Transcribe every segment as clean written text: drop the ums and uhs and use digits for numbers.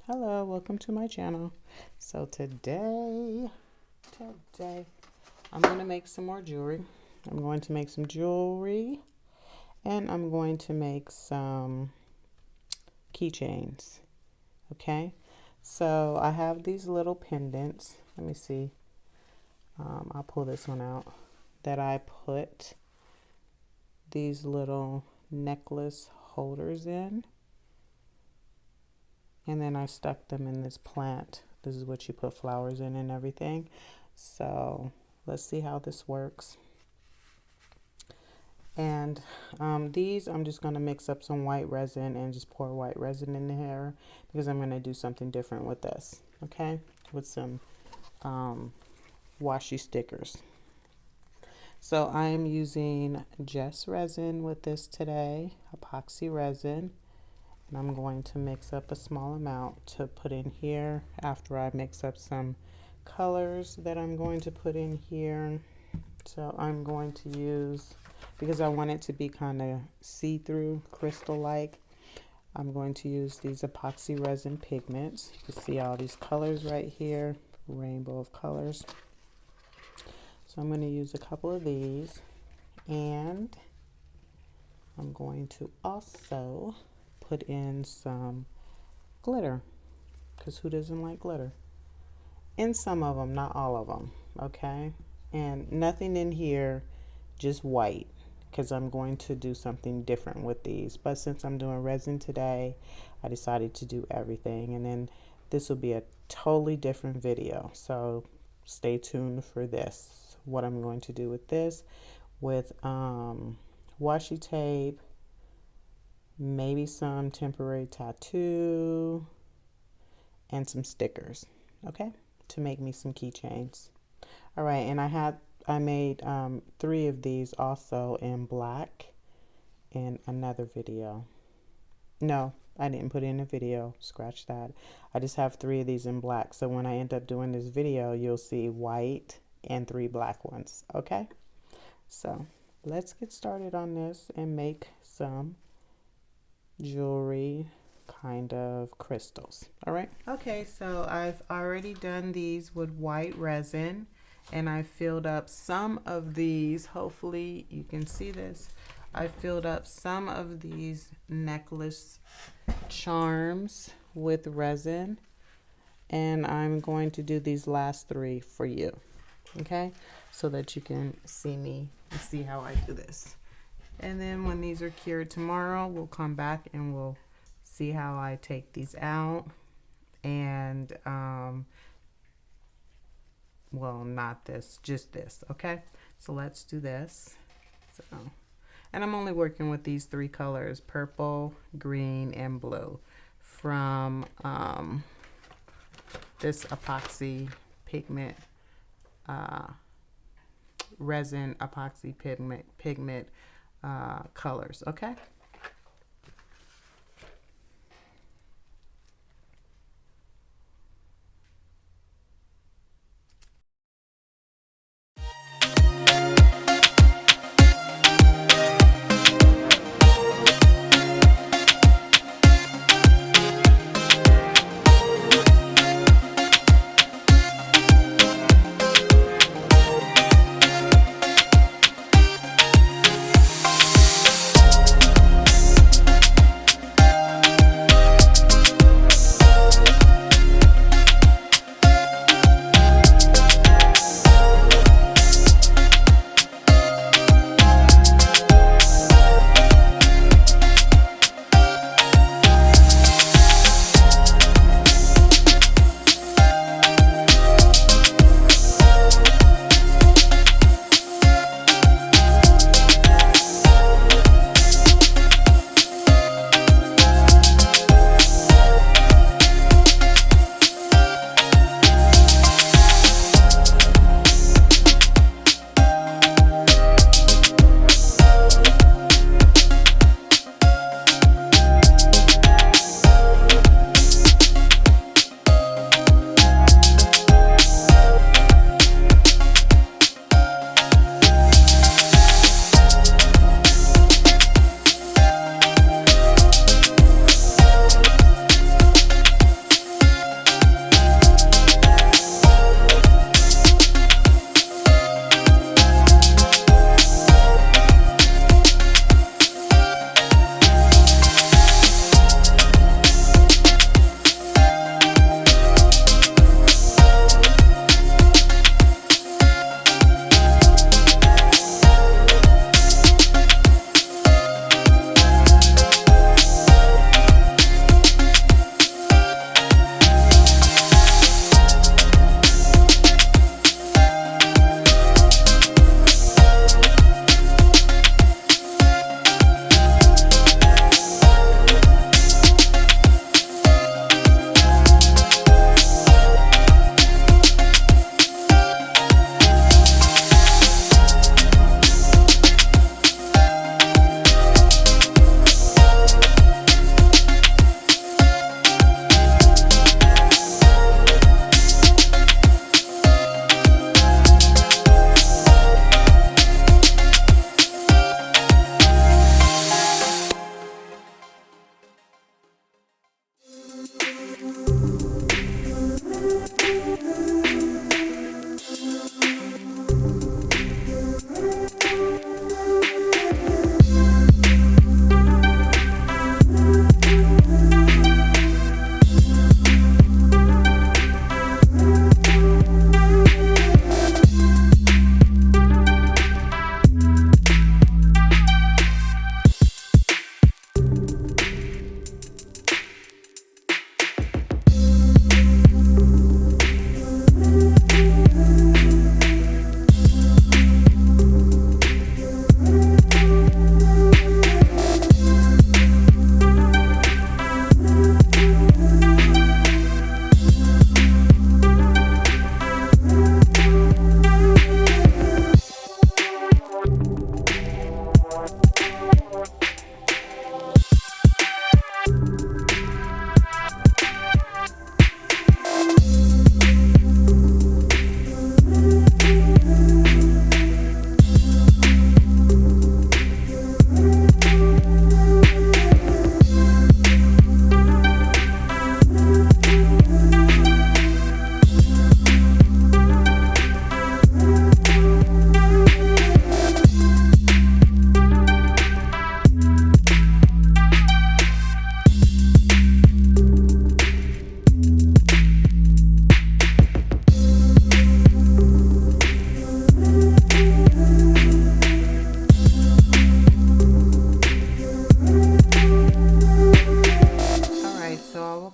Hello, welcome to my channel. So today I'm going to make some more jewelry. I'm going to make some jewelry and I'm going to make some keychains. Okay, so I have these little pendants. Let me see. I'll pull this one out that I put these little necklace holders in. And then I stuck them in this plant. This is what you put flowers in and everything. So let's see how this works. And these, I'm just going to mix up some white resin and just pour white resin in here because I'm going to do something different with this. Okay, with some washi stickers. So I'm using just resin with this today, epoxy resin. And I'm going to mix up a small amount to put in here after I mix up some colors that I'm going to put in here. So I'm going to use, because I want it to be kind of see-through, crystal-like, I'm going to use these epoxy resin pigments. You can see all these colors right here, rainbow of colors. So I'm going to use a couple of these, and I'm going to also put in some glitter, because who doesn't like glitter? In some of them, not all of them, okay? And nothing in here, just white, because I'm going to do something different with these. But since I'm doing resin today, I decided to do everything. And then this will be a totally different video, so stay tuned for this. What I'm going to do with this, with washi tape, maybe some temporary tattoo, and some stickers, okay, to make me some keychains. All right, and I made 3 of these also in black in another video. No, I didn't put in a video, scratch that. I just have 3 of these in black, so when I end up doing this video, you'll see white and 3 black ones, okay? So let's get started on this and make some jewelry, kind of crystals. All right, okay, so I've already done these with white resin, and I filled up some of these. Hopefully you can see this. I filled up some of these necklace charms with resin, and I'm going to do these last 3 for you, okay, so that you can see me and see how I do this. And then when these are cured tomorrow, we'll come back and we'll see how I take these out. And, well, not this, just this, okay? So let's do this. So, and I'm only working with these 3 colors, purple, green, and blue, from this epoxy pigment, resin epoxy pigment colors, okay?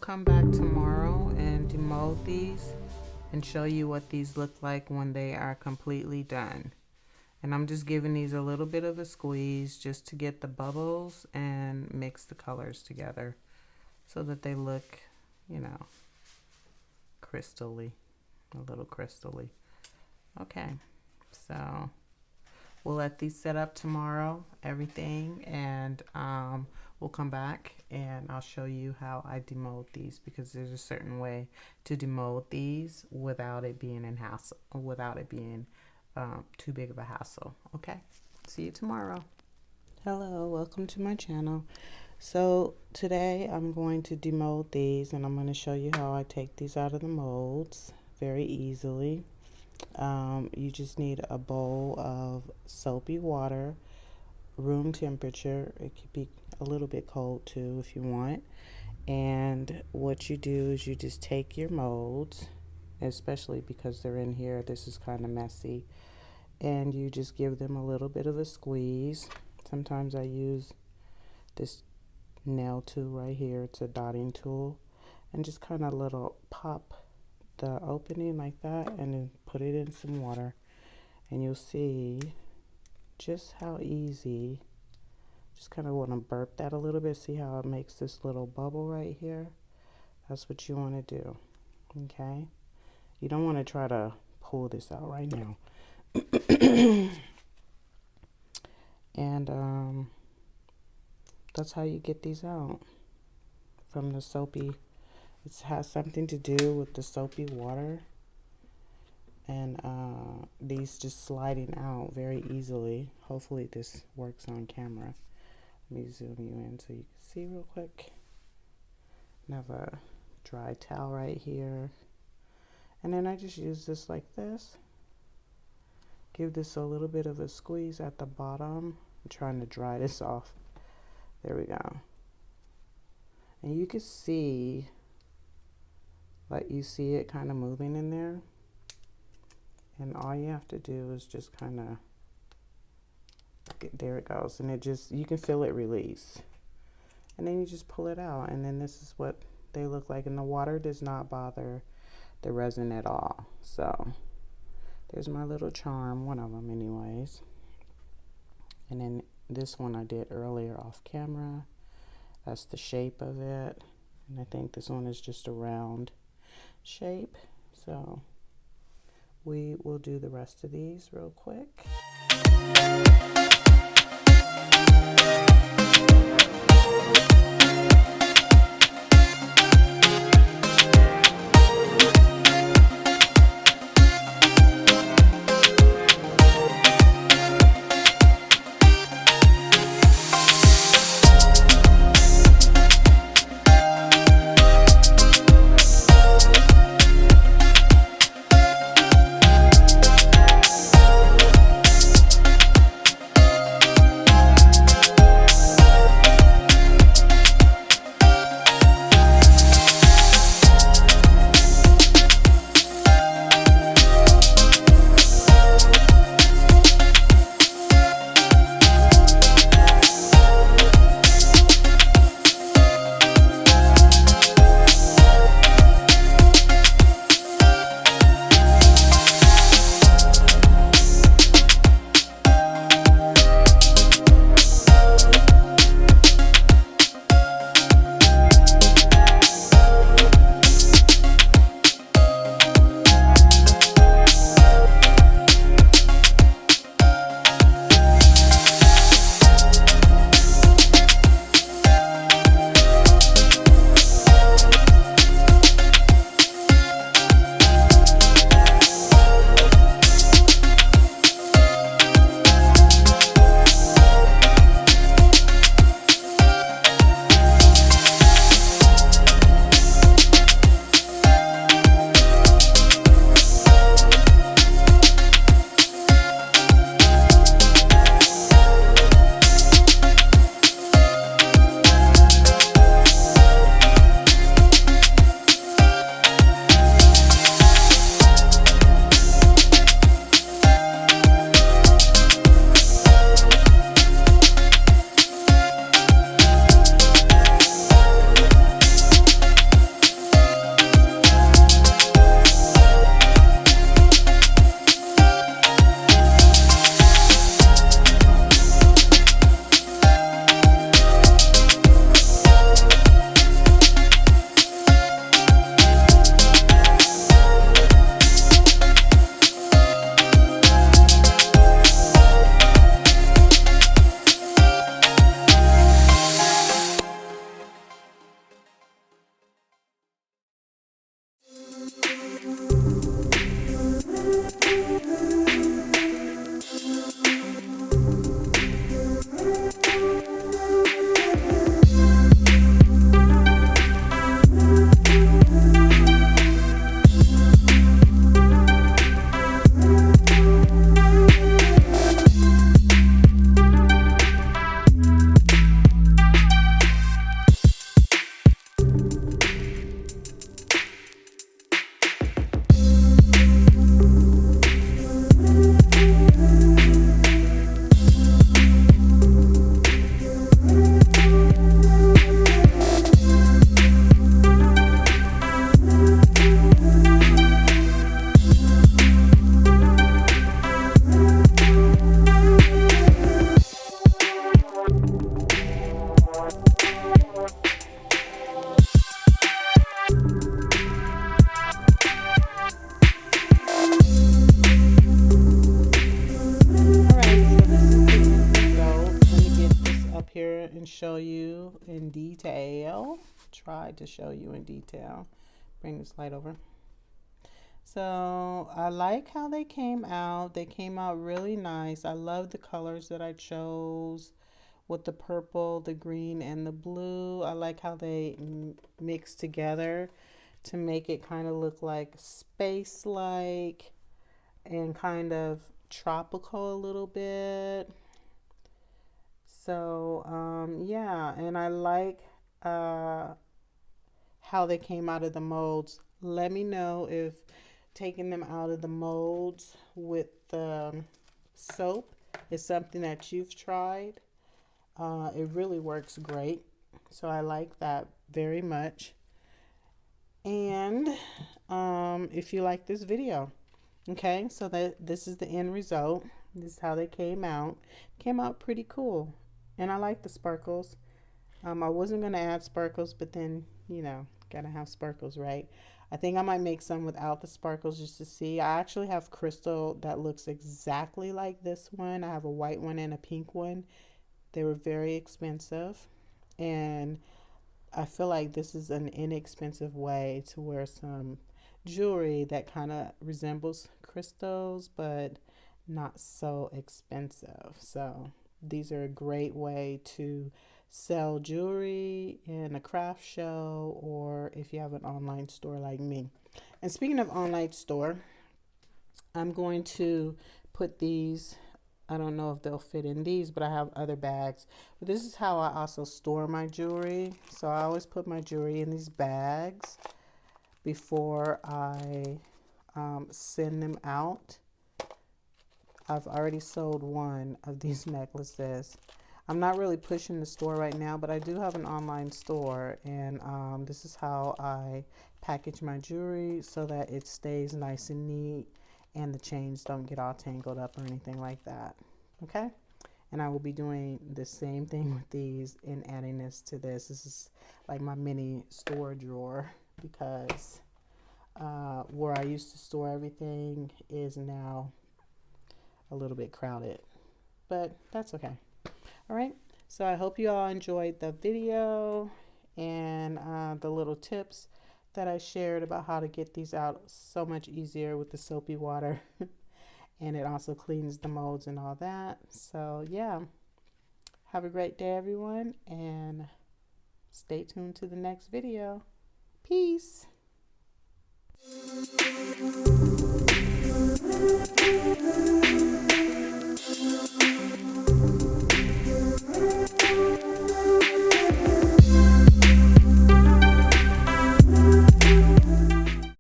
come back tomorrow and demold these and show you what these look like when they are completely done. And I'm just giving these a little bit of a squeeze just to get the bubbles and mix the colors together so that they look, you know, crystally, a little crystally. Okay, so we'll let these set up tomorrow, everything, and we'll come back and I'll show you how I demold these, because there's a certain way to demold these without it being too big of a hassle. Okay, see you tomorrow. Hello, welcome to my channel. So today I'm going to demold these, and I'm going to show you how I take these out of the molds very easily. You just need a bowl of soapy water, room temperature. It could be a little bit cold too if you want. And what you do is you just take your molds, especially because they're in here, this is kind of messy, and you just give them a little bit of a squeeze. Sometimes I use this nail tool right here, it's a dotting tool, and just kind of little pop the opening like that, and then put it in some water, and you'll see just how easy. Just kind of want to burp that a little bit. See how it makes this little bubble right here? That's what you want to do. Okay, you don't want to try to pull this out right now. And that's how you get these out from the soapy. It has something to do with the soapy water, and these just sliding out very easily. Hopefully this works on camera. Let me zoom you in so you can see real quick. I have a dry towel right here, and then I just use this like this. Give this a little bit of a squeeze at the bottom. I'm trying to dry this off. There we go. And you can see, like, you see it kind of moving in there. And all you have to do is just kind of, there it goes. And it just, you can feel it release. And then you just pull it out. And then this is what they look like. And the water does not bother the resin at all. So there's my little charm, one of them anyways. And then this one I did earlier off camera. That's the shape of it. And I think this one is just a round shape. So we will do the rest of these real quick. Here and show you in detail. Try to show you in detail. Bring this light over. So I like how they came out. They came out really nice. I love the colors that I chose with the purple, the green, and the blue. I like how they mix together to make it kind of look like space-like and kind of tropical a little bit. So yeah, and I like how they came out of the molds. Let me know if taking them out of the molds with soap is something that you've tried. It really works great. So I like that very much. And if you like this video, okay, so this is the end result. This is how they came out. Came out pretty cool. And I like the sparkles. I wasn't going to add sparkles, but then, you know, gotta have sparkles, right? I think I might make some without the sparkles just to see. I actually have crystal that looks exactly like this one. I have a white one and a pink one. They were very expensive. And I feel like this is an inexpensive way to wear some jewelry that kind of resembles crystals, but not so expensive. So these are a great way to sell jewelry in a craft show, or if you have an online store like me. And speaking of online store, I'm going to put these, I don't know if they'll fit in these, but I have other bags. But this is how I also store my jewelry. So I always put my jewelry in these bags before I send them out. I've already sold one of these necklaces. I'm not really pushing the store right now, but I do have an online store, and this is how I package my jewelry so that it stays nice and neat and the chains don't get all tangled up or anything like that. Okay? And I will be doing the same thing with these and adding this to this. This is like my mini store drawer, because where I used to store everything is now a little bit crowded, but that's okay. All right, so I hope you all enjoyed the video and the little tips that I shared about how to get these out so much easier with the soapy water. And it also cleans the molds and all that. So yeah, have a great day, everyone, and stay tuned to the next video. Peace.